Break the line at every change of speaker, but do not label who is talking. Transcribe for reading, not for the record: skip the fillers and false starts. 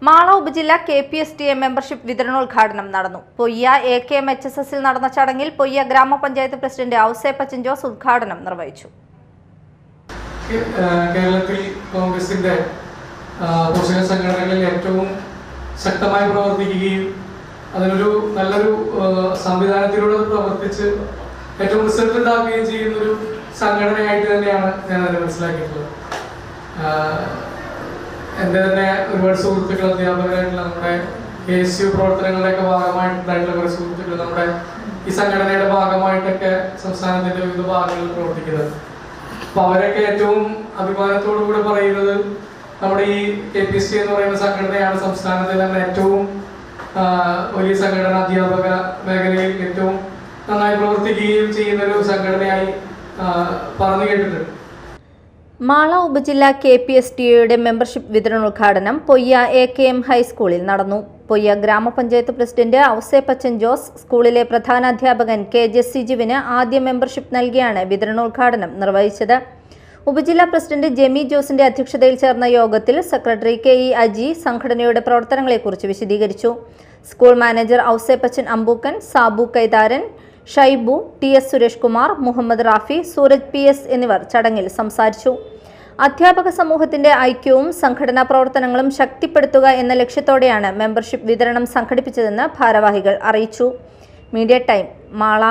മാള ഉപജില്ല KPSTA membership വിതരണോദ്ഘാടനം നടന്നു. പൊയ്യ AKMHSSൽ നടന്ന ചടങ്ങിൽ പൊയ്യ ഗ്രാമപഞ്ചായത്ത് പ്രസിഡന്റ് ഔസേപ്പച്ചൻ ജോസ് ഉദ്ഘാടനം നിർവഹിച്ചു.
കേരളത്തിൽ കോൺഗ്രസിന്റെ പോഷക സംഘടനകളിൽ ഏറ്റവും ശക്തമായി പ്രവർത്തിക്കുകയും അതിനൊരു നല്ലൊരു സംവിധാനത്തിലൂടെ പ്രവർത്തിച്ച് ഏറ്റവും റിസൾട്ട് ഉണ്ടാക്കുകയും ചെയ്യുന്നൊരു സംഘടനയായിട്ട് തന്നെയാണ് ഞാൻ അതിനെ മനസ്സിലാക്കിയിട്ടുള്ളത്. എൻ്റെ തന്നെ ഒരുപാട് സുഹൃത്തുക്കൾ അധ്യാപകരായിട്ടുള്ള നമ്മുടെ KSU പ്രവർത്തനങ്ങളുടെയൊക്കെ ഭാഗമായിട്ടുണ്ടായിട്ടുള്ള കുറേ സുഹൃത്തുക്കൾ നമ്മുടെ ഈ സംഘടനയുടെ ഭാഗമായിട്ടൊക്കെ സംസ്ഥാനത്തിന്റെ വിവിധ ഭാഗങ്ങളിൽ പ്രവർത്തിക്കുന്നത്. അപ്പൊ അവരൊക്കെ ഏറ്റവും അഭിമാനത്തോടു കൂടി പറയുന്നത് നമ്മുടെ ഈ KPSTA എന്ന് പറയുന്ന സംഘടനയാണ് സംസ്ഥാനത്തെ തന്നെ ഏറ്റവും വലിയ സംഘടന, അധ്യാപക മേഖലയിൽ ഏറ്റവും നന്നായി പ്രവർത്തിക്കുകയും ചെയ്യുന്ന ഒരു സംഘടനയായി പറഞ്ഞു കേട്ടിട്ടുണ്ട്.
മാള ഉപജില്ല KPSTA മെമ്പർഷിപ്പ് വിതരണോദ്ഘാടനം പൊയ്യ AKM ഹൈസ്കൂളിൽ നടന്നു. പൊയ്യ ഗ്രാമപഞ്ചായത്ത് പ്രസിഡന്റ് ഔസേപ്പച്ചൻ ജോസ് സ്കൂളിലെ പ്രധാനാധ്യാപകൻ KJ സിജുവിന് ആദ്യ മെമ്പർഷിപ്പ് നൽകിയാണ് വിതരണോദ്ഘാടനം നിർവഹിച്ചത്. ഉപജില്ലാ പ്രസിഡന്റ് ജെമി ജോസിന്റെ അധ്യക്ഷതയിൽ ചേർന്ന യോഗത്തിൽ സെക്രട്ടറി KE അജി സംഘടനയുടെ പ്രവർത്തനങ്ങളെക്കുറിച്ച് വിശദീകരിച്ചു. School manager Ousepachan Ambookkan, Sabu Kaitharan, Shaibu, TS Suresh Kumar, Muhammad Rafi, Sooraj PS എന്നിവർ ചടങ്ങിൽ സംസാരിച്ചു. അധ്യാപക സമൂഹത്തിന്റെ ഐക്യവും സംഘടനാ പ്രവർത്തനങ്ങളും ശക്തിപ്പെടുത്തുക എന്ന ലക്ഷ്യത്തോടെയാണ് മെമ്പർഷിപ്പ് വിതരണം സംഘടിപ്പിച്ചതെന്ന് ഭാരവാഹികൾ അറിയിച്ചു. Media time, Mala.